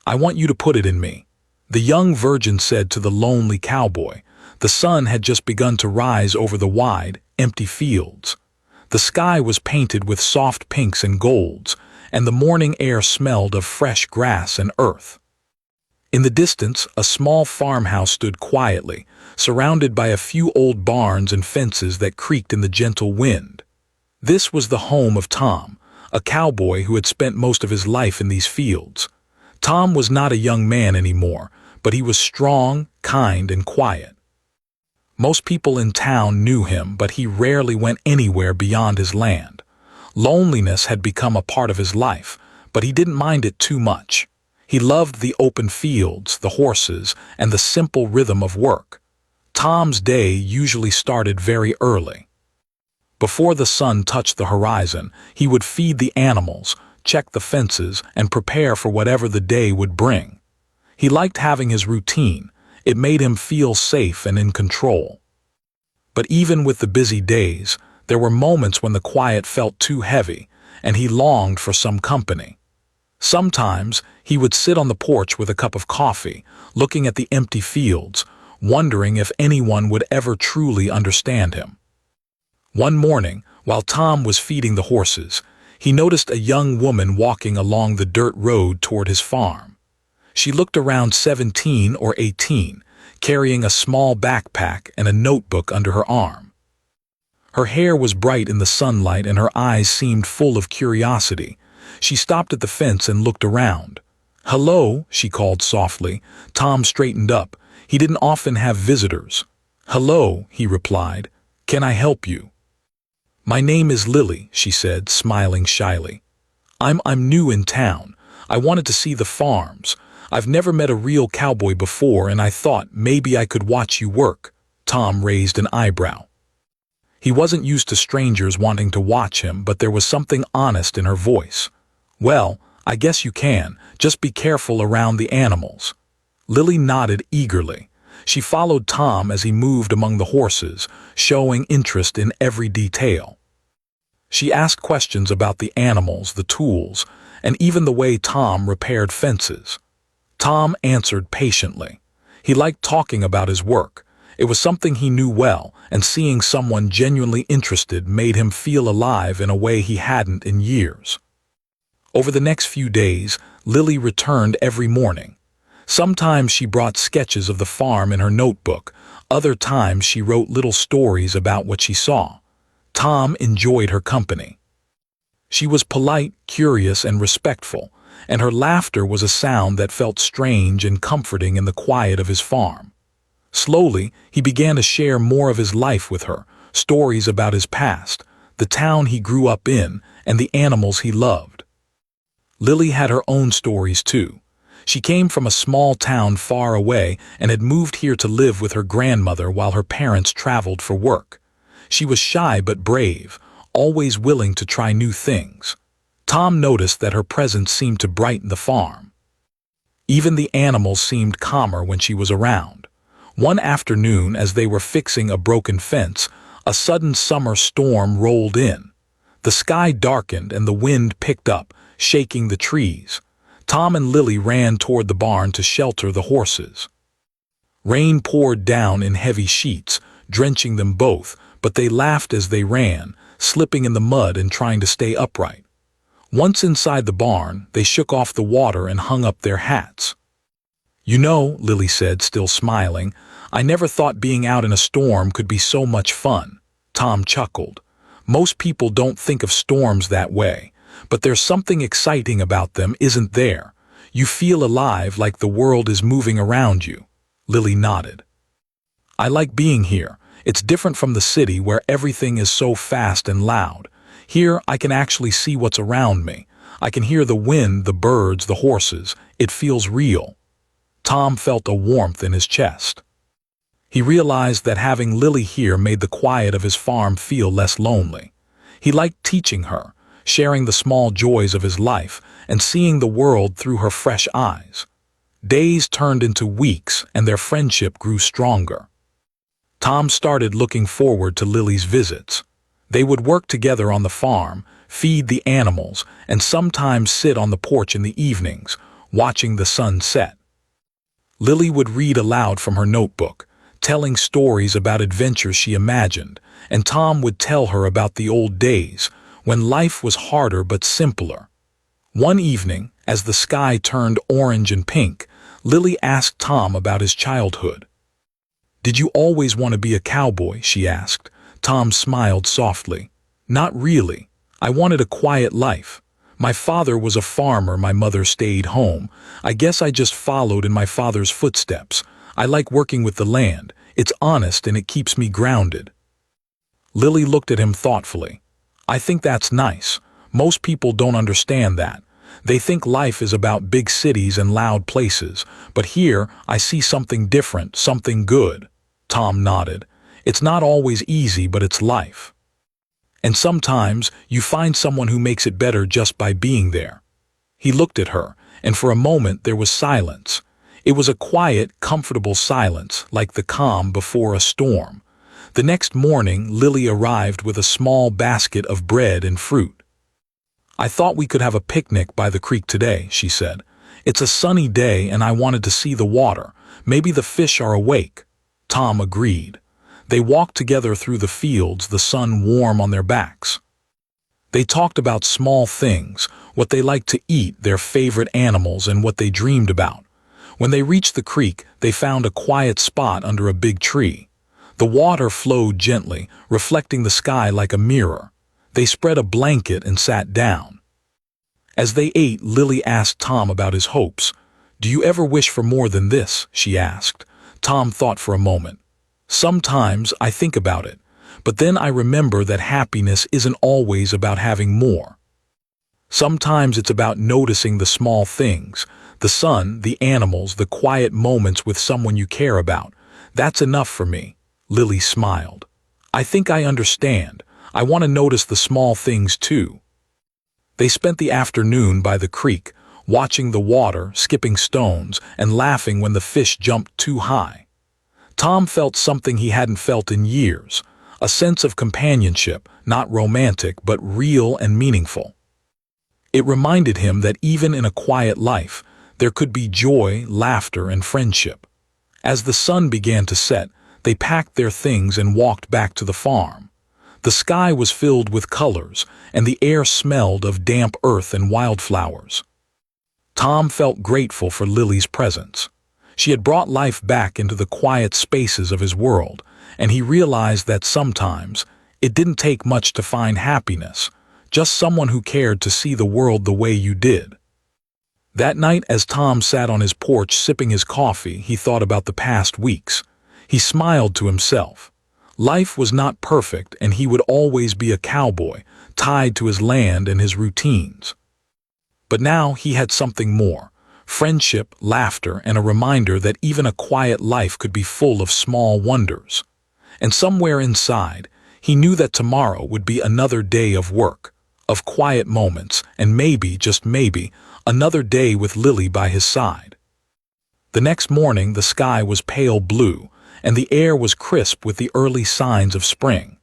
I want you to put it in me," the young virgin said to the lonely cowboy. The sun had just begun to rise over the wide, empty fields. The sky was painted with soft pinks and golds, and the morning air smelled of fresh grass and earth. In the distance, a small farmhouse stood quietly, surrounded by a few old barns and fences that creaked in the gentle wind. This was the home of Tom, a cowboy who had spent most of his life in these fields. Tom was not a young man anymore, but he was strong, kind, and quiet. Most people in town knew him, but he rarely went anywhere beyond his land. Loneliness had become a part of his life, but he didn't mind it too much. He loved the open fields, the horses, and the simple rhythm of work. Tom's day usually started very early. Before the sun touched the horizon, he would feed the animals, check the fences, and prepare for whatever the day would bring. He liked having his routine. It made him feel safe and in control. But even with the busy days, there were moments when the quiet felt too heavy, and he longed for some company. Sometimes he would sit on the porch with a cup of coffee, looking at the empty fields, wondering if anyone would ever truly understand him. One morning, while Tom was feeding the horses, he noticed a young woman walking along the dirt road toward his farm. She looked around 17 or 18, carrying a small backpack and a notebook under her arm. Her hair was bright in the sunlight and her eyes seemed full of curiosity. She stopped at the fence and looked around. "Hello," she called softly. Tom straightened up. He didn't often have visitors. "Hello," he replied. "Can I help you?" "My name is Lily," she said, smiling shyly. I'm new in town. I wanted to see the farms. I've never met a real cowboy before, and I thought maybe I could watch you work." Tom raised an eyebrow. He wasn't used to strangers wanting to watch him, but there was something honest in her voice. "Well, I guess you can. Just be careful around the animals." Lily nodded eagerly. She followed Tom as he moved among the horses, showing interest in every detail. She asked questions about the animals, the tools, and even the way Tom repaired fences. Tom answered patiently. He liked talking about his work. It was something he knew well, and seeing someone genuinely interested made him feel alive in a way he hadn't in years. Over the next few days, Lily returned every morning. Sometimes she brought sketches of the farm in her notebook. Other times she wrote little stories about what she saw. Tom enjoyed her company. She was polite, curious, and respectful, and her laughter was a sound that felt strange and comforting in the quiet of his farm. Slowly, he began to share more of his life with her, stories about his past, the town he grew up in, and the animals he loved. Lily had her own stories too. She came from a small town far away and had moved here to live with her grandmother while her parents traveled for work. She was shy but brave, always willing to try new things. Tom noticed that her presence seemed to brighten the farm. Even the animals seemed calmer when she was around. One afternoon, as they were fixing a broken fence, a sudden summer storm rolled in. The sky darkened and the wind picked up, shaking the trees. Tom and Lily ran toward the barn to shelter the horses. Rain poured down in heavy sheets, drenching them both, but they laughed as they ran, slipping in the mud and trying to stay upright. Once inside the barn, they shook off the water and hung up their hats. "You know," Lily said, still smiling, "I never thought being out in a storm could be so much fun." Tom chuckled. "Most people don't think of storms that way. But there's something exciting about them, isn't there? You feel alive, like the world is moving around you." Lily nodded. "I like being here. It's different from the city where everything is so fast and loud. Here I can actually see what's around me. I can hear the wind, the birds, the horses. It feels real." Tom felt a warmth in his chest. He realized that having Lily here made the quiet of his farm feel less lonely. He liked teaching her, sharing the small joys of his life, and seeing the world through her fresh eyes. Days turned into weeks, and their friendship grew stronger. Tom started looking forward to Lily's visits. They would work together on the farm, feed the animals, and sometimes sit on the porch in the evenings, watching the sun set. Lily would read aloud from her notebook, telling stories about adventures she imagined, and Tom would tell her about the old days, when life was harder but simpler. One evening, as the sky turned orange and pink, Lily asked Tom about his childhood. "Did you always want to be a cowboy?" she asked. Tom smiled softly. "Not really. I wanted a quiet life. My father was a farmer, my mother stayed home. I guess I just followed in my father's footsteps. I like working with the land. It's honest and it keeps me grounded." Lily looked at him thoughtfully. "I think that's nice. Most people don't understand that. They think life is about big cities and loud places, but here I see something different, something good." Tom nodded. "It's not always easy, but it's life. And sometimes you find someone who makes it better just by being there." He looked at her, and for a moment there was silence. It was a quiet, comfortable silence, like the calm before a storm. The next morning, Lily arrived with a small basket of bread and fruit. "I thought we could have a picnic by the creek today," she said. "It's a sunny day and I wanted to see the water. Maybe the fish are awake." Tom agreed. They walked together through the fields, the sun warm on their backs. They talked about small things, what they liked to eat, their favorite animals, and what they dreamed about. When they reached the creek, they found a quiet spot under a big tree. The water flowed gently, reflecting the sky like a mirror. They spread a blanket and sat down. As they ate, Lily asked Tom about his hopes. "Do you ever wish for more than this?" she asked. Tom thought for a moment. "Sometimes I think about it, but then I remember that happiness isn't always about having more. Sometimes it's about noticing the small things, the sun, the animals, the quiet moments with someone you care about. That's enough for me." Lily smiled. "I think I understand. I want to notice the small things too." They spent the afternoon by the creek, watching the water, skipping stones, and laughing when the fish jumped too high. Tom felt something he hadn't felt in years, a sense of companionship, not romantic but real and meaningful. It reminded him that even in a quiet life, there could be joy, laughter, and friendship. As the sun began to set, they packed their things and walked back to the farm. The sky was filled with colors, and the air smelled of damp earth and wildflowers. Tom felt grateful for Lily's presence. She had brought life back into the quiet spaces of his world, and he realized that sometimes it didn't take much to find happiness, just someone who cared to see the world the way you did. That night, as Tom sat on his porch sipping his coffee, he thought about the past weeks. He smiled to himself. Life was not perfect, and he would always be a cowboy, tied to his land and his routines. But now he had something more: friendship, laughter, and a reminder that even a quiet life could be full of small wonders. And somewhere inside, he knew that tomorrow would be another day of work, of quiet moments, and maybe, just maybe, another day with Lily by his side. The next morning the sky was pale blue, and the air was crisp with the early signs of spring.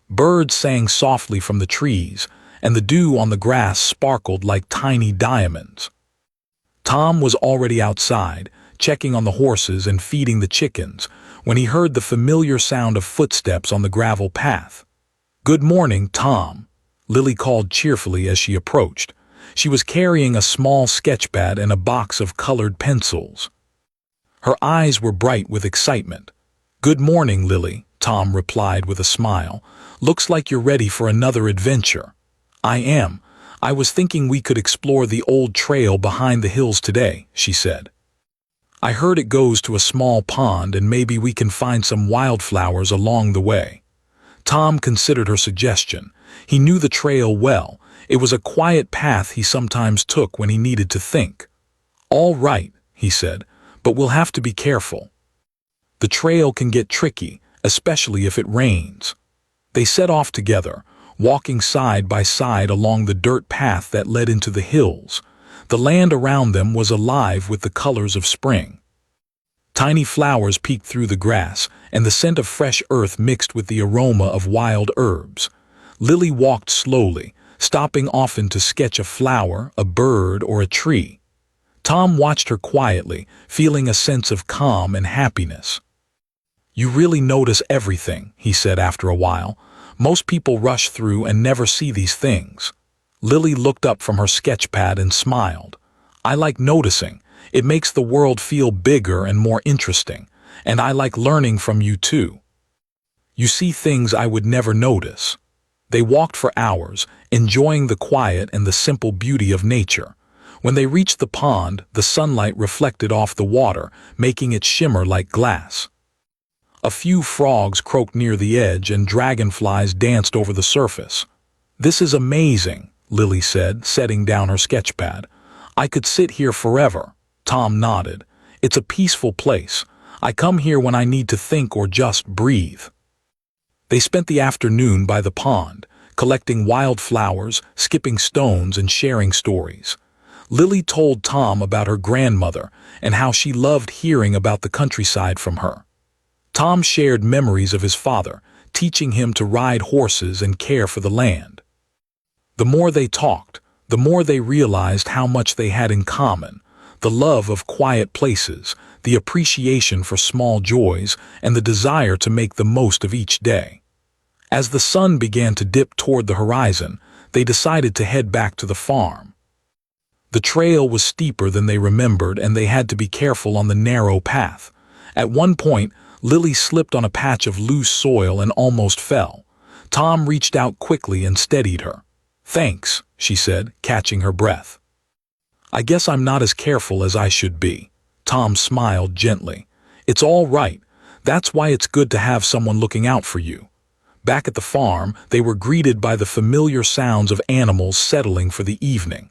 Birds sang softly from the trees, and the dew on the grass sparkled like tiny diamonds. Tom was already outside, checking on the horses and feeding the chickens, when he heard the familiar sound of footsteps on the gravel path. "Good morning, Tom," Lily called cheerfully as she approached. She was carrying a small sketchpad and a box of colored pencils. Her eyes were bright with excitement. "Good morning, Lily," Tom replied with a smile. "Looks like you're ready for another adventure." "I am. I was thinking we could explore the old trail behind the hills today," she said. "I heard it goes to a small pond and maybe we can find some wildflowers along the way." Tom considered her suggestion. He knew the trail well. It was a quiet path he sometimes took when he needed to think. "All right," he said, "but we'll have to be careful. The trail can get tricky, especially if it rains." They set off together, walking side by side along the dirt path that led into the hills. The land around them was alive with the colors of spring. Tiny flowers peeked through the grass, and the scent of fresh earth mixed with the aroma of wild herbs. Lily walked slowly, stopping often to sketch a flower, a bird, or a tree. Tom watched her quietly, feeling a sense of calm and happiness. "You really notice everything," he said after a while. "Most people rush through and never see these things." Lily looked up from her sketchpad and smiled. "I like noticing. It makes the world feel bigger and more interesting. And I like learning from you too. You see things I would never notice." They walked for hours, enjoying the quiet and the simple beauty of nature. When they reached the pond, the sunlight reflected off the water, making it shimmer like glass. A few frogs croaked near the edge and dragonflies danced over the surface. "This is amazing," Lily said, setting down her sketchpad. "I could sit here forever." Tom nodded. "It's a peaceful place. I come here when I need to think or just breathe." They spent the afternoon by the pond, collecting wildflowers, skipping stones, and sharing stories. Lily told Tom about her grandmother and how she loved hearing about the countryside from her. Tom shared memories of his father, teaching him to ride horses and care for the land. The more they talked, the more they realized how much they had in common: the love of quiet places, the appreciation for small joys, and the desire to make the most of each day. As the sun began to dip toward the horizon, they decided to head back to the farm. The trail was steeper than they remembered, and they had to be careful on the narrow path. At one point, Lily slipped on a patch of loose soil and almost fell. Tom reached out quickly and steadied her. "Thanks," she said, catching her breath. "I guess I'm not as careful as I should be." Tom smiled gently. "It's all right. That's why it's good to have someone looking out for you." Back at the farm, they were greeted by the familiar sounds of animals settling for the evening.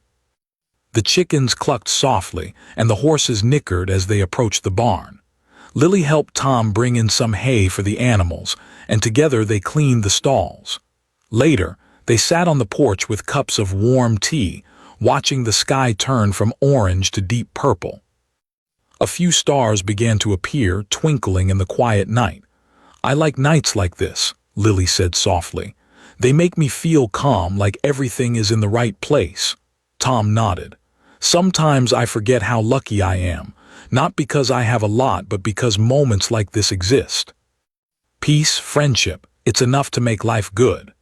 The chickens clucked softly, and the horses nickered as they approached the barn. Lily helped Tom bring in some hay for the animals, and together they cleaned the stalls. Later, they sat on the porch with cups of warm tea, watching the sky turn from orange to deep purple. A few stars began to appear, twinkling in the quiet night. "I like nights like this," Lily said softly. "They make me feel calm, like everything is in the right place." Tom nodded. "Sometimes I forget how lucky I am, not because I have a lot, but because moments like this exist. Peace, friendship, it's enough to make life good."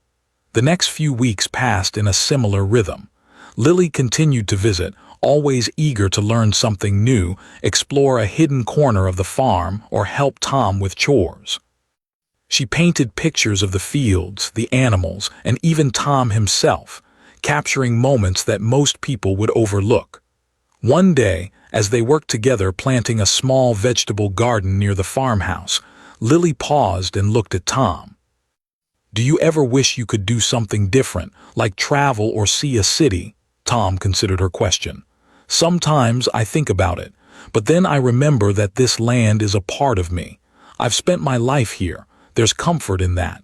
The next few weeks passed in a similar rhythm. Lily continued to visit, always eager to learn something new, explore a hidden corner of the farm, or help Tom with chores. She painted pictures of the fields, the animals, and even Tom himself, capturing moments that most people would overlook. One day, as they worked together planting a small vegetable garden near the farmhouse, Lily paused and looked at Tom. "Do you ever wish you could do something different, like travel or see a city?" Tom considered her question. "Sometimes I think about it, but then I remember that this land is a part of me. I've spent my life here. There's comfort in that.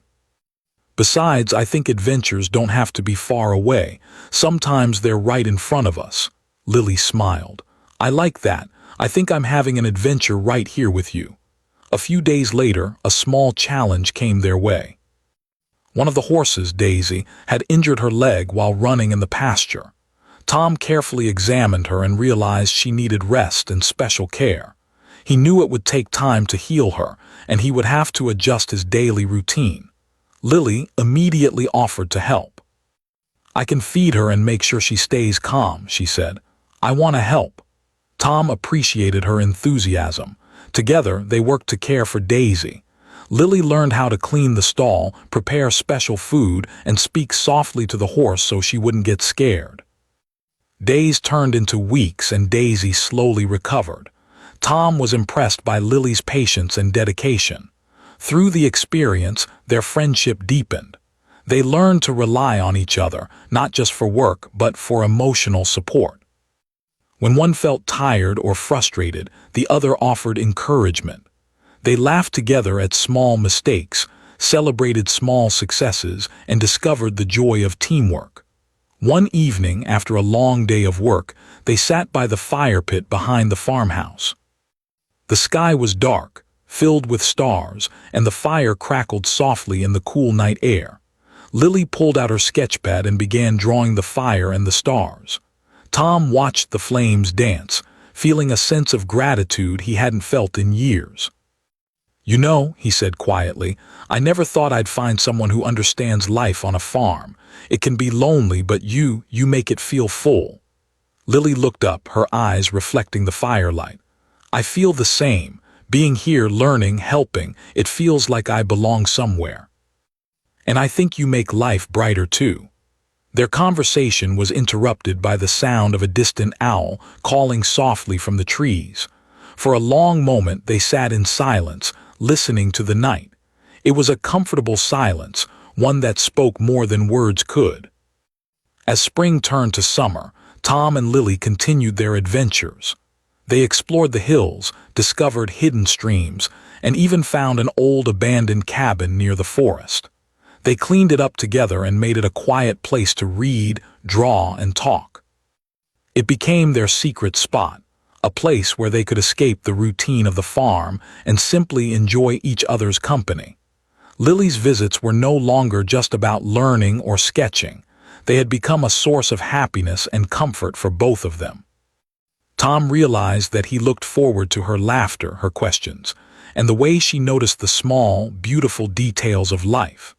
Besides, I think adventures don't have to be far away. Sometimes they're right in front of us." Lily smiled. "I like that. I think I'm having an adventure right here with you." A few days later, a small challenge came their way. One of the horses, Daisy, had injured her leg while running in the pasture. Tom carefully examined her and realized she needed rest and special care. He knew it would take time to heal her, and he would have to adjust his daily routine. Lily immediately offered to help. "I can feed her and make sure she stays calm," she said. "I want to help." Tom appreciated her enthusiasm. Together, they worked to care for Daisy. Lily learned how to clean the stall, prepare special food, and speak softly to the horse so she wouldn't get scared. Days turned into weeks, and Daisy slowly recovered. Tom was impressed by Lily's patience and dedication. Through the experience, their friendship deepened. They learned to rely on each other, not just for work, but for emotional support. When one felt tired or frustrated, the other offered encouragement. They laughed together at small mistakes, celebrated small successes, and discovered the joy of teamwork. One evening, after a long day of work, they sat by the fire pit behind the farmhouse. The sky was dark, filled with stars, and the fire crackled softly in the cool night air. Lily pulled out her sketchpad and began drawing the fire and the stars. Tom watched the flames dance, feeling a sense of gratitude he hadn't felt in years. "You know," he said quietly, "I never thought I'd find someone who understands life on a farm. It can be lonely, but you make it feel full." Lily looked up, her eyes reflecting the firelight. "I feel the same. Being here, learning, helping, it feels like I belong somewhere. And I think you make life brighter too." Their conversation was interrupted by the sound of a distant owl calling softly from the trees. For a long moment they sat in silence, listening to the night. It was a comfortable silence, one that spoke more than words could. As spring turned to summer, Tom and Lily continued their adventures. They explored the hills, discovered hidden streams, and even found an old abandoned cabin near the forest. They cleaned it up together and made it a quiet place to read, draw, and talk. It became their secret spot, a place where they could escape the routine of the farm and simply enjoy each other's company. Lily's visits were no longer just about learning or sketching. They had become a source of happiness and comfort for both of them. Tom realized that he looked forward to her laughter, her questions, and the way she noticed the small, beautiful details of life.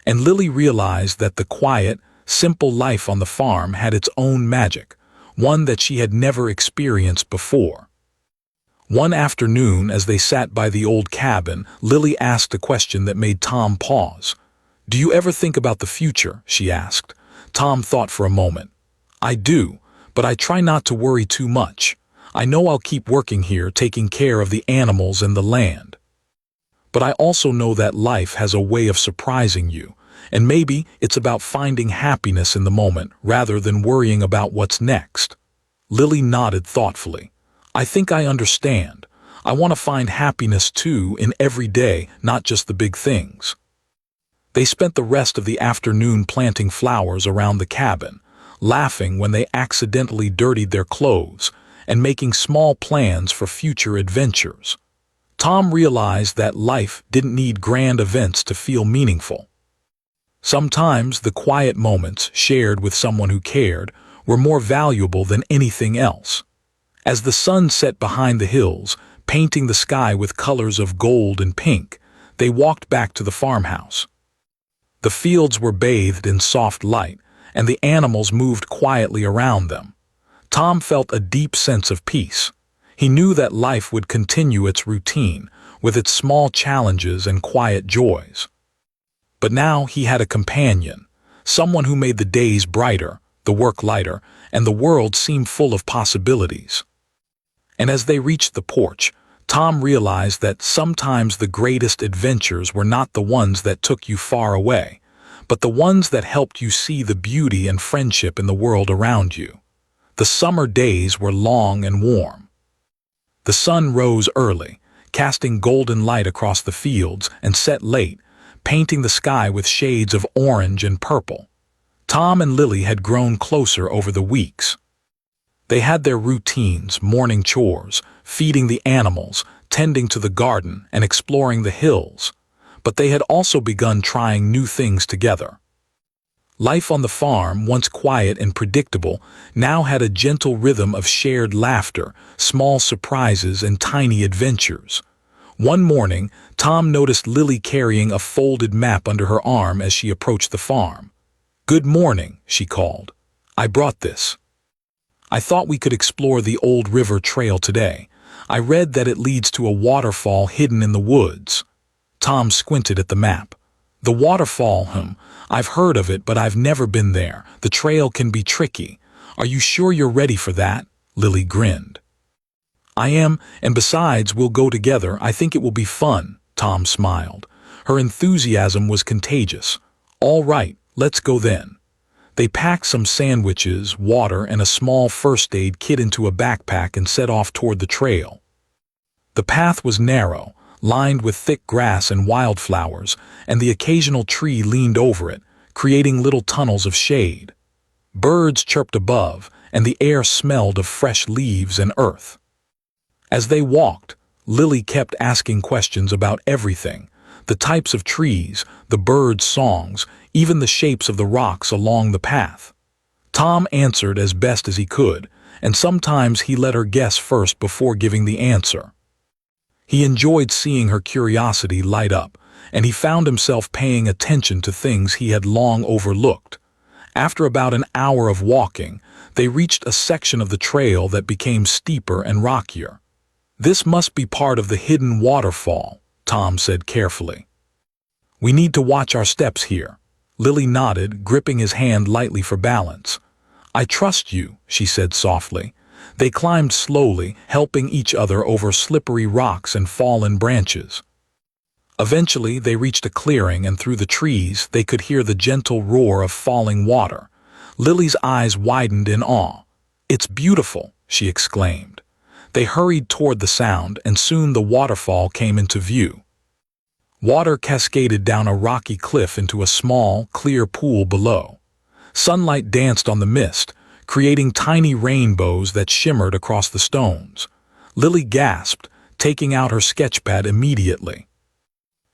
And Lily realized that the quiet, simple life on the farm had its own magic, one that she had never experienced before. One afternoon, as they sat by the old cabin, Lily asked a question that made Tom pause. "Do you ever think about the future?" she asked. Tom thought for a moment. "I do, but I try not to worry too much. I know I'll keep working here, taking care of the animals and the land. But I also know that life has a way of surprising you, and maybe it's about finding happiness in the moment rather than worrying about what's next." Lily nodded thoughtfully. "I think I understand. I want to find happiness too in every day, not just the big things." They spent the rest of the afternoon planting flowers around the cabin, laughing when they accidentally dirtied their clothes, and making small plans for future adventures. Tom realized that life didn't need grand events to feel meaningful. Sometimes the quiet moments shared with someone who cared were more valuable than anything else. As the sun set behind the hills, painting the sky with colors of gold and pink, they walked back to the farmhouse. The fields were bathed in soft light, and the animals moved quietly around them. Tom felt a deep sense of peace. He knew that life would continue its routine, with its small challenges and quiet joys. But now he had a companion, someone who made the days brighter, the work lighter, and the world seem full of possibilities. And as they reached the porch, Tom realized that sometimes the greatest adventures were not the ones that took you far away, but the ones that helped you see the beauty and friendship in the world around you. The summer days were long and warm. The sun rose early, casting golden light across the fields, and set late, painting the sky with shades of orange and purple. Tom and Lily had grown closer over the weeks. They had their routines, morning chores, feeding the animals, tending to the garden, and exploring the hills. But they had also begun trying new things together. Life on the farm, once quiet and predictable, now had a gentle rhythm of shared laughter, small surprises, and tiny adventures. One morning, Tom noticed Lily carrying a folded map under her arm as she approached the farm. "Good morning," she called. "I brought this. I thought we could explore the old river trail today. I read that it leads to a waterfall hidden in the woods." Tom squinted at the map. "The waterfall, I've heard of it, but I've never been there. The trail can be tricky. Are you sure you're ready for that?" Lily grinned. "I am, and besides, we'll go together. I think it will be fun," Tom smiled. Her enthusiasm was contagious. "All right, let's go then." They packed some sandwiches, water, and a small first aid kit into a backpack and set off toward the trail. The path was narrow, lined with thick grass and wildflowers, and the occasional tree leaned over it, creating little tunnels of shade. Birds chirped above, and the air smelled of fresh leaves and earth. As they walked, Lily kept asking questions about everything: the types of trees, the birds' songs, even the shapes of the rocks along the path. Tom answered as best as he could, and sometimes he let her guess first before giving the answer. He enjoyed seeing her curiosity light up, and he found himself paying attention to things he had long overlooked. After about an hour of walking, they reached a section of the trail that became steeper and rockier. "This must be part of the hidden waterfall," Tom said carefully. "We need to watch our steps here." Lily nodded, gripping his hand lightly for balance. "I trust you," she said softly. They climbed slowly, helping each other over slippery rocks and fallen branches. Eventually, they reached a clearing, and through the trees they could hear the gentle roar of falling water. Lily's eyes widened in awe. "It's beautiful," she exclaimed. They hurried toward the sound, and soon the waterfall came into view. Water cascaded down a rocky cliff into a small, clear pool below. Sunlight danced on the mist, creating tiny rainbows that shimmered across the stones. Lily gasped, taking out her sketchpad immediately.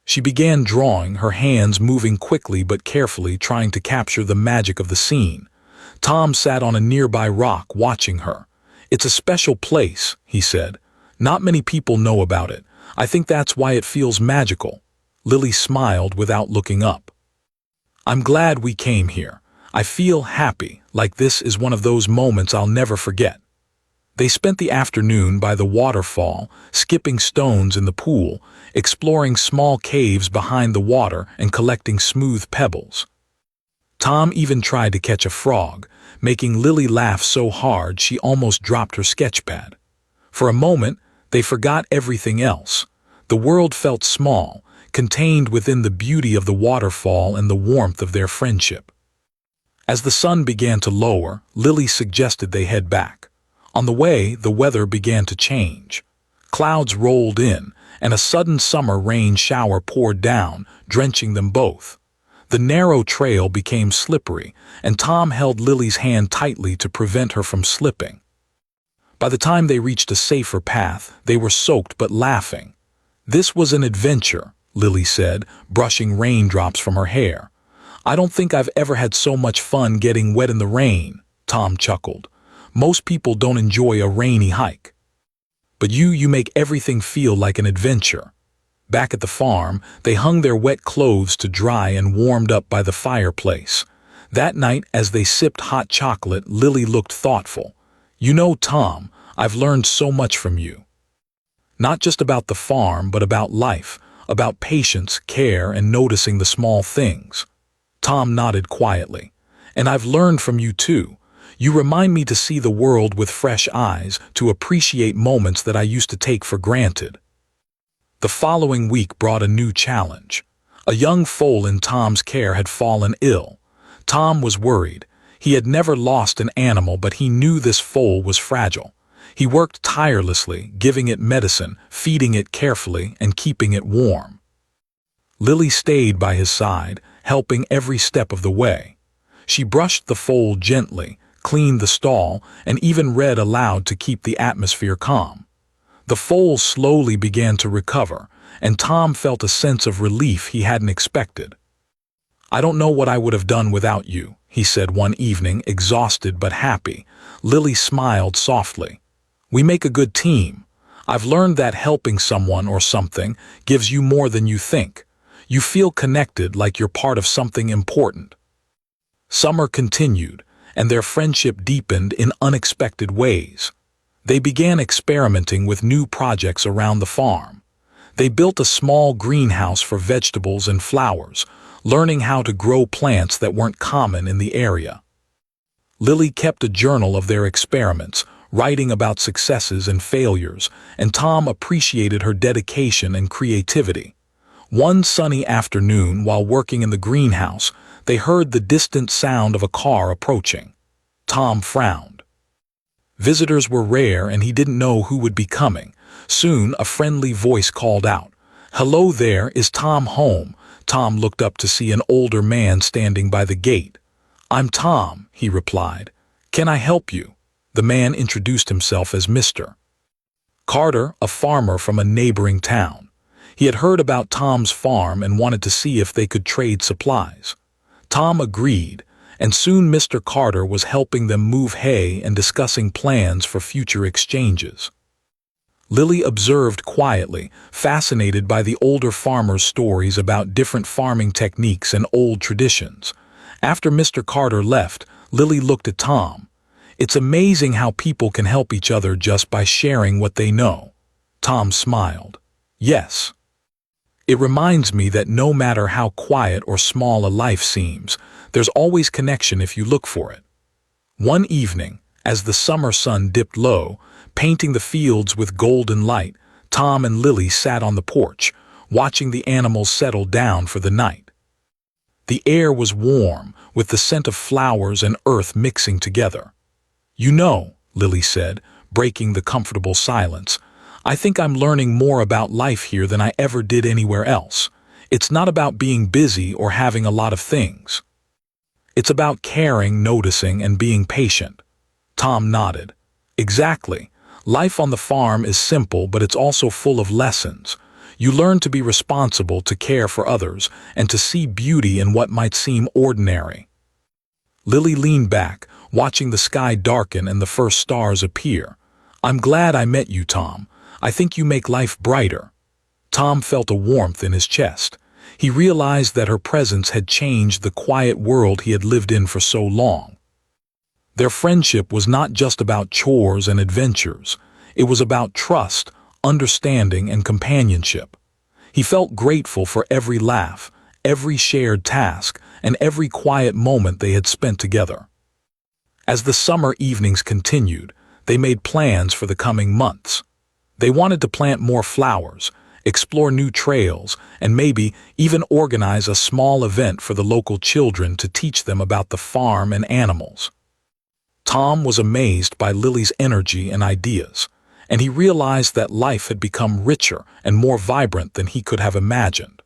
She began drawing, her hands moving quickly but carefully, trying to capture the magic of the scene. Tom sat on a nearby rock watching her. "It's a special place," he said. "Not many people know about it. I think that's why it feels magical." Lily smiled without looking up. "I'm glad we came here. I feel happy, like this is one of those moments I'll never forget." They spent the afternoon by the waterfall, skipping stones in the pool, exploring small caves behind the water, and collecting smooth pebbles. Tom even tried to catch a frog, making Lily laugh so hard she almost dropped her sketchpad. For a moment, they forgot everything else. The world felt small, contained within the beauty of the waterfall and the warmth of their friendship. As the sun began to lower, Lily suggested they head back. On the way, the weather began to change. Clouds rolled in, and a sudden summer rain shower poured down, drenching them both. The narrow trail became slippery, and Tom held Lily's hand tightly to prevent her from slipping. By the time they reached a safer path, they were soaked but laughing. "This was an adventure," Lily said, brushing raindrops from her hair. "I don't think I've ever had so much fun getting wet in the rain," Tom chuckled. "Most people don't enjoy a rainy hike. But you make everything feel like an adventure." Back at the farm, they hung their wet clothes to dry and warmed up by the fireplace. That night, as they sipped hot chocolate, Lily looked thoughtful. "You know, Tom, I've learned so much from you. Not just about the farm, but about life, about patience, care, and noticing the small things." Tom nodded quietly. "And I've learned from you too. You remind me to see the world with fresh eyes, to appreciate moments that I used to take for granted." The following week brought a new challenge. A young foal in Tom's care had fallen ill. Tom was worried. He had never lost an animal, but he knew this foal was fragile. He worked tirelessly, giving it medicine, feeding it carefully, and keeping it warm. Lily stayed by his side, helping every step of the way. She brushed the foal gently, cleaned the stall, and even read aloud to keep the atmosphere calm. The foal slowly began to recover, and Tom felt a sense of relief he hadn't expected. "I don't know what I would have done without you," he said one evening, exhausted but happy. Lily smiled softly. "We make a good team. I've learned that helping someone or something gives you more than you think. You feel connected, like you're part of something important." Summer continued, and their friendship deepened in unexpected ways. They began experimenting with new projects around the farm. They built a small greenhouse for vegetables and flowers, learning how to grow plants that weren't common in the area. Lily kept a journal of their experiments, writing about successes and failures, and Tom appreciated her dedication and creativity. One sunny afternoon, while working in the greenhouse, they heard the distant sound of a car approaching. Tom frowned. Visitors were rare, and he didn't know who would be coming. Soon, a friendly voice called out, "Hello there, is Tom home?" Tom looked up to see an older man standing by the gate. "I'm Tom," he replied. "Can I help you?" The man introduced himself as Mr. Carter, a farmer from a neighboring town. He had heard about Tom's farm and wanted to see if they could trade supplies. Tom agreed, and soon Mr. Carter was helping them move hay and discussing plans for future exchanges. Lily observed quietly, fascinated by the older farmers' stories about different farming techniques and old traditions. After Mr. Carter left, Lily looked at Tom. "It's amazing how people can help each other just by sharing what they know." Tom smiled. "Yes. It reminds me that no matter how quiet or small a life seems, there's always connection if you look for it." One evening, as the summer sun dipped low, painting the fields with golden light, Tom and Lily sat on the porch, watching the animals settle down for the night. The air was warm, with the scent of flowers and earth mixing together. "You know," Lily said, breaking the comfortable silence, "I think I'm learning more about life here than I ever did anywhere else. It's not about being busy or having a lot of things. It's about caring, noticing, and being patient." Tom nodded. "Exactly. Life on the farm is simple, but it's also full of lessons. You learn to be responsible, to care for others, and to see beauty in what might seem ordinary." Lily leaned back, watching the sky darken and the first stars appear. "I'm glad I met you, Tom. I think you make life brighter." Tom felt a warmth in his chest. He realized that her presence had changed the quiet world he had lived in for so long. Their friendship was not just about chores and adventures. It was about trust, understanding, and companionship. He felt grateful for every laugh, every shared task, and every quiet moment they had spent together. As the summer evenings continued, they made plans for the coming months. They wanted to plant more flowers, explore new trails, and maybe even organize a small event for the local children to teach them about the farm and animals. Tom was amazed by Lily's energy and ideas, and he realized that life had become richer and more vibrant than he could have imagined.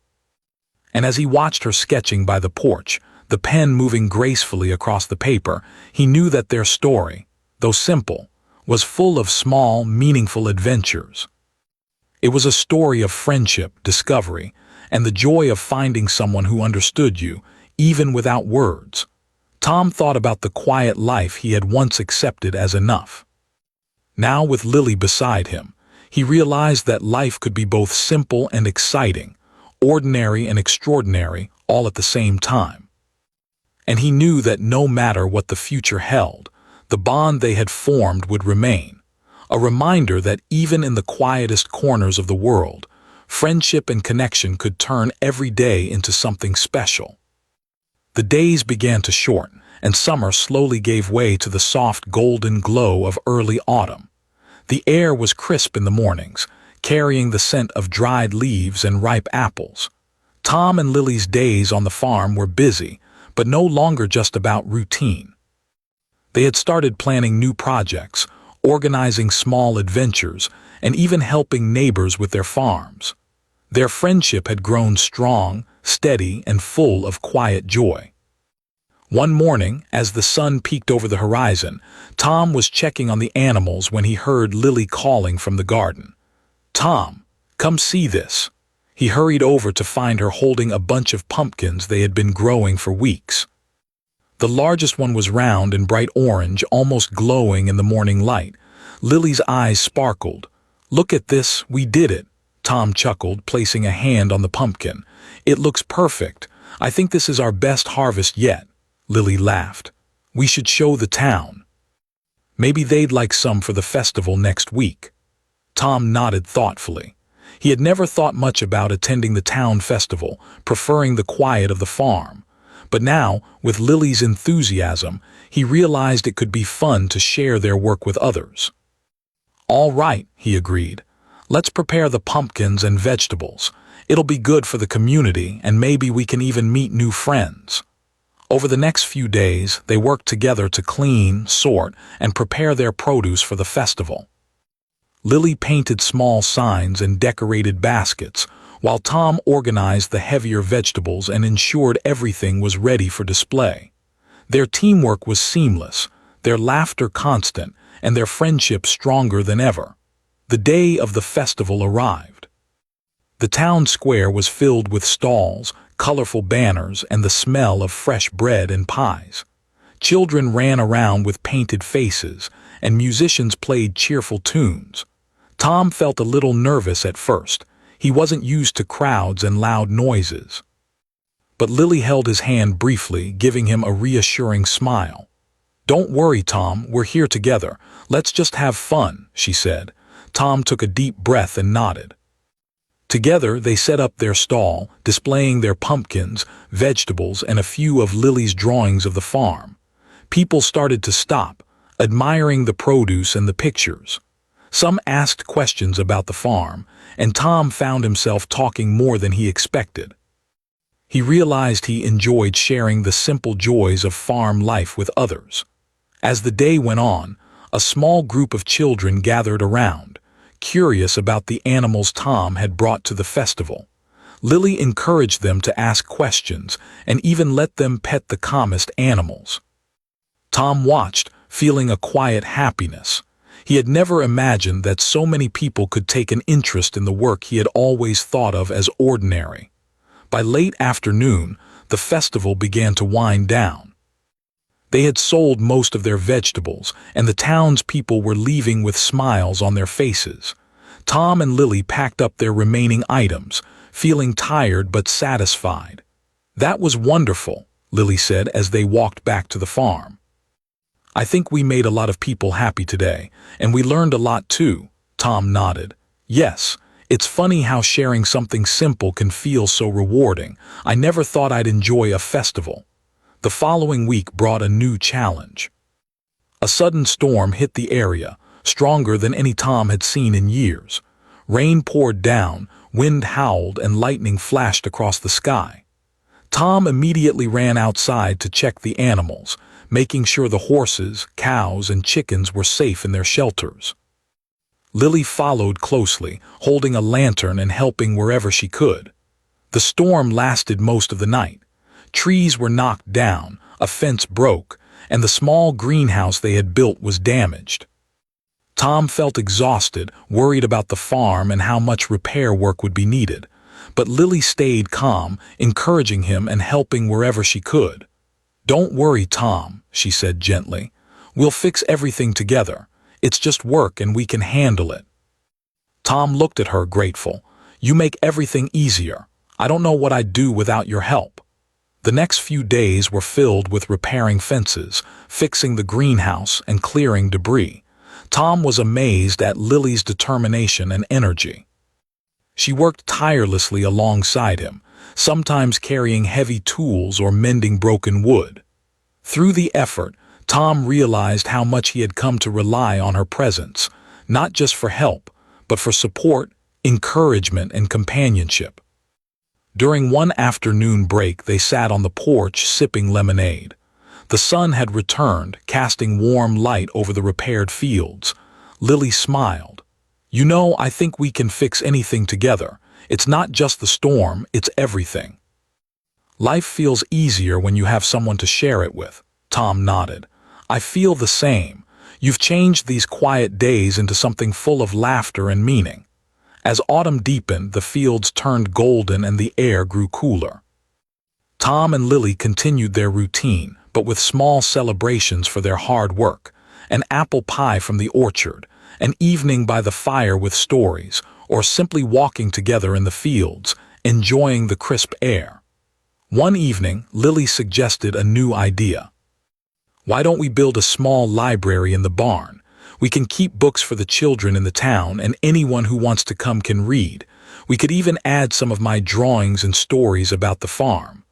And as he watched her sketching by the porch, the pen moving gracefully across the paper, he knew that their story, though simple, was full of small, meaningful adventures. It was a story of friendship, discovery, and the joy of finding someone who understood you, even without words. Tom thought about the quiet life he had once accepted as enough. Now, with Lily beside him, he realized that life could be both simple and exciting, ordinary and extraordinary, all at the same time. And he knew that no matter what the future held, the bond they had formed would remain, a reminder that even in the quietest corners of the world, friendship and connection could turn every day into something special. The days began to shorten, and summer slowly gave way to the soft golden glow of early autumn. The air was crisp in the mornings, carrying the scent of dried leaves and ripe apples. Tom and Lily's days on the farm were busy, but no longer just about routine. They had started planning new projects, organizing small adventures, and even helping neighbors with their farms. Their friendship had grown strong, steady, and full of quiet joy. One morning, as the sun peeked over the horizon, Tom was checking on the animals when he heard Lily calling from the garden. "Tom, come see this." He hurried over to find her holding a bunch of pumpkins they had been growing for weeks. The largest one was round and bright orange, almost glowing in the morning light. Lily's eyes sparkled. "Look at this, we did it," Tom chuckled, placing a hand on the pumpkin. "It looks perfect. I think this is our best harvest yet." Lily laughed. "We should show the town. Maybe they'd like some for the festival next week." Tom nodded thoughtfully. He had never thought much about attending the town festival, preferring the quiet of the farm. But now, with Lily's enthusiasm, he realized it could be fun to share their work with others. "All right," he agreed. "Let's prepare the pumpkins and vegetables. It'll be good for the community, and maybe we can even meet new friends." Over the next few days, they worked together to clean, sort, and prepare their produce for the festival. Lily painted small signs and decorated baskets, while Tom organized the heavier vegetables and ensured everything was ready for display. Their teamwork was seamless, their laughter constant, and their friendship stronger than ever. The day of the festival arrived. The town square was filled with stalls, colorful banners, and the smell of fresh bread and pies. Children ran around with painted faces, and musicians played cheerful tunes. Tom felt a little nervous at first. He wasn't used to crowds and loud noises. But Lily held his hand briefly, giving him a reassuring smile. "Don't worry, Tom, we're here together. Let's just have fun," she said. Tom took a deep breath and nodded. Together they set up their stall, displaying their pumpkins, vegetables, and a few of Lily's drawings of the farm. People started to stop, admiring the produce and the pictures. Some asked questions about the farm, and Tom found himself talking more than he expected. He realized he enjoyed sharing the simple joys of farm life with others. As the day went on, a small group of children gathered around, curious about the animals Tom had brought to the festival. Lily encouraged them to ask questions and even let them pet the calmest animals. Tom watched, feeling a quiet happiness. He had never imagined that so many people could take an interest in the work he had always thought of as ordinary. By late afternoon, the festival began to wind down. They had sold most of their vegetables, and the townspeople were leaving with smiles on their faces. Tom and Lily packed up their remaining items, feeling tired but satisfied. "That was wonderful," Lily said as they walked back to the farm. "I think we made a lot of people happy today, and we learned a lot too," Tom nodded. "Yes, it's funny how sharing something simple can feel so rewarding. I never thought I'd enjoy a festival." The following week brought a new challenge. A sudden storm hit the area, stronger than any Tom had seen in years. Rain poured down, wind howled, and lightning flashed across the sky. Tom immediately ran outside to check the animals, making sure the horses, cows, and chickens were safe in their shelters. Lily followed closely, holding a lantern and helping wherever she could. The storm lasted most of the night. Trees were knocked down, a fence broke, and the small greenhouse they had built was damaged. Tom felt exhausted, worried about the farm and how much repair work would be needed. But Lily stayed calm, encouraging him and helping wherever she could. "Don't worry, Tom," she said gently. "We'll fix everything together. It's just work and we can handle it." Tom looked at her grateful. "You make everything easier. I don't know what I'd do without your help." The next few days were filled with repairing fences, fixing the greenhouse, and clearing debris. Tom was amazed at Lily's determination and energy. She worked tirelessly alongside him, sometimes carrying heavy tools or mending broken wood. Through the effort, Tom realized how much he had come to rely on her presence, not just for help, but for support, encouragement, and companionship. During one afternoon break, they sat on the porch sipping lemonade. The sun had returned, casting warm light over the repaired fields. Lily smiled. "You know, I think we can fix anything together. It's not just the storm, it's everything." "Life feels easier when you have someone to share it with," Tom nodded. "I feel the same. You've changed these quiet days into something full of laughter and meaning." As autumn deepened, the fields turned golden and the air grew cooler. Tom and Lily continued their routine, but with small celebrations for their hard work. An apple pie from the orchard, an evening by the fire with stories, or simply walking together in the fields, enjoying the crisp air. One evening, Lily suggested a new idea. "Why don't we build a small library in the barn? We can keep books for the children in the town, and anyone who wants to come can read. We could even add some of my drawings and stories about the farm."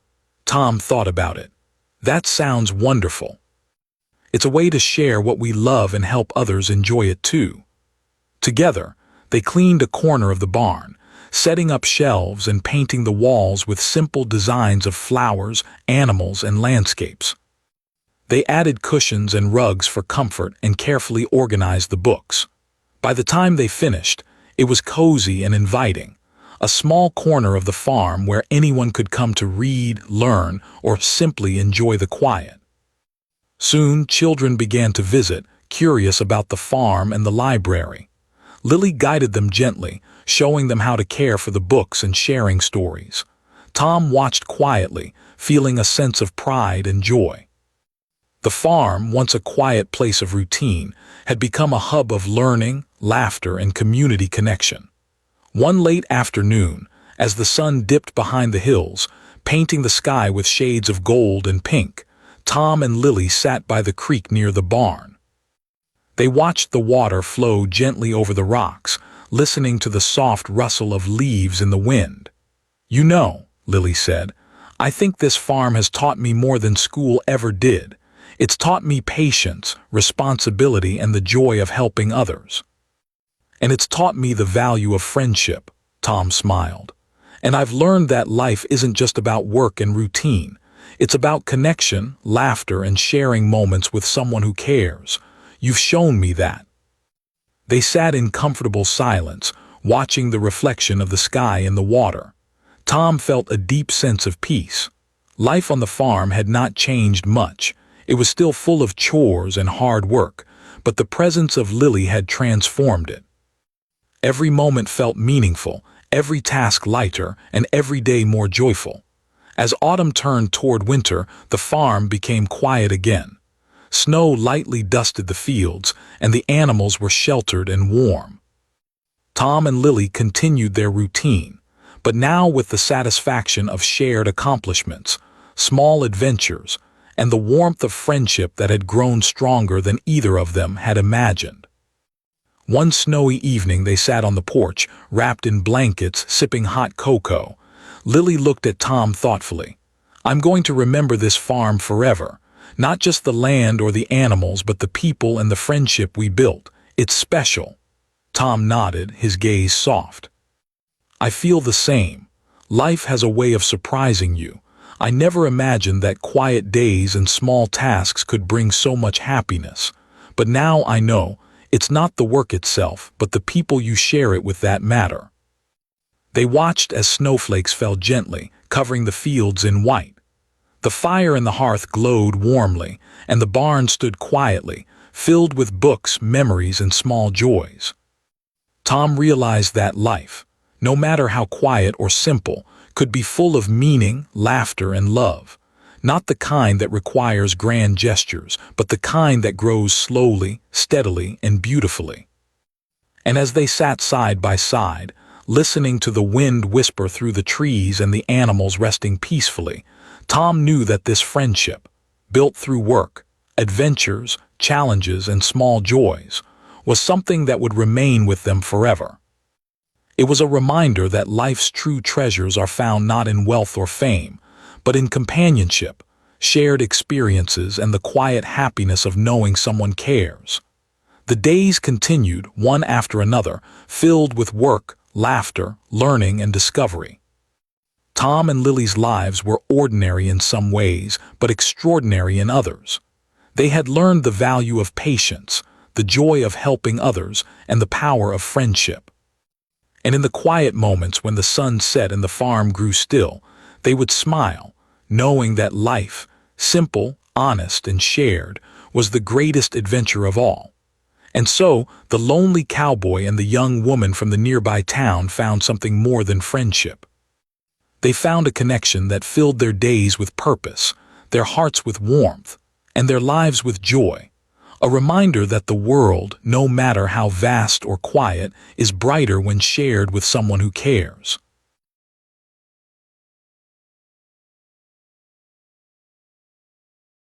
Tom thought about it. "That sounds wonderful. It's a way to share what we love and help others enjoy it too." Together, they cleaned a corner of the barn, setting up shelves and painting the walls with simple designs of flowers, animals, and landscapes. They added cushions and rugs for comfort and carefully organized the books. By the time they finished, it was cozy and inviting, a small corner of the farm where anyone could come to read, learn, or simply enjoy the quiet. Soon, children began to visit, curious about the farm and the library. Lily guided them gently, showing them how to care for the books and sharing stories. Tom watched quietly, feeling a sense of pride and joy. The farm, once a quiet place of routine, had become a hub of learning, laughter, and community connection. One late afternoon, as the sun dipped behind the hills, painting the sky with shades of gold and pink, Tom and Lily sat by the creek near the barn. They watched the water flow gently over the rocks, listening to the soft rustle of leaves in the wind. "You know," Lily said, "I think this farm has taught me more than school ever did. It's taught me patience, responsibility, and the joy of helping others." "And it's taught me the value of friendship," Tom smiled. "And I've learned that life isn't just about work and routine. It's about connection, laughter, and sharing moments with someone who cares. You've shown me that." They sat in comfortable silence, watching the reflection of the sky in the water. Tom felt a deep sense of peace. Life on the farm had not changed much. It was still full of chores and hard work, but the presence of Lily had transformed it. Every moment felt meaningful, every task lighter, and every day more joyful. As autumn turned toward winter, the farm became quiet again. Snow lightly dusted the fields, and the animals were sheltered and warm. Tom and Lily continued their routine, but now with the satisfaction of shared accomplishments, small adventures, and the warmth of friendship that had grown stronger than either of them had imagined. One snowy evening they sat on the porch, wrapped in blankets, sipping hot cocoa. Lily looked at Tom thoughtfully. "I'm going to remember this farm forever. Not just the land or the animals, but the people and the friendship we built. It's special." Tom nodded, his gaze soft. "I feel the same. Life has a way of surprising you. I never imagined that quiet days and small tasks could bring so much happiness. But now I know it's not the work itself, but the people you share it with that matter." They watched as snowflakes fell gently, covering the fields in white. The fire in the hearth glowed warmly, and the barn stood quietly, filled with books, memories, and small joys. Tom realized that life, no matter how quiet or simple, could be full of meaning, laughter, and love. Not the kind that requires grand gestures, but the kind that grows slowly, steadily, and beautifully. And as they sat side by side, listening to the wind whisper through the trees and the animals resting peacefully, Tom knew that this friendship, built through work, adventures, challenges, and small joys, was something that would remain with them forever. It was a reminder that life's true treasures are found not in wealth or fame, but in companionship, shared experiences, and the quiet happiness of knowing someone cares. The days continued, one after another, filled with work, laughter, learning, and discovery. Tom and Lily's lives were ordinary in some ways, but extraordinary in others. They had learned the value of patience, the joy of helping others, and the power of friendship. And in the quiet moments when the sun set and the farm grew still, they would smile, knowing that life, simple, honest, and shared, was the greatest adventure of all. And so, the lonely cowboy and the young woman from the nearby town found something more than friendship. They found a connection that filled their days with purpose, their hearts with warmth, and their lives with joy. A reminder that the world, no matter how vast or quiet, is brighter when shared with someone who cares.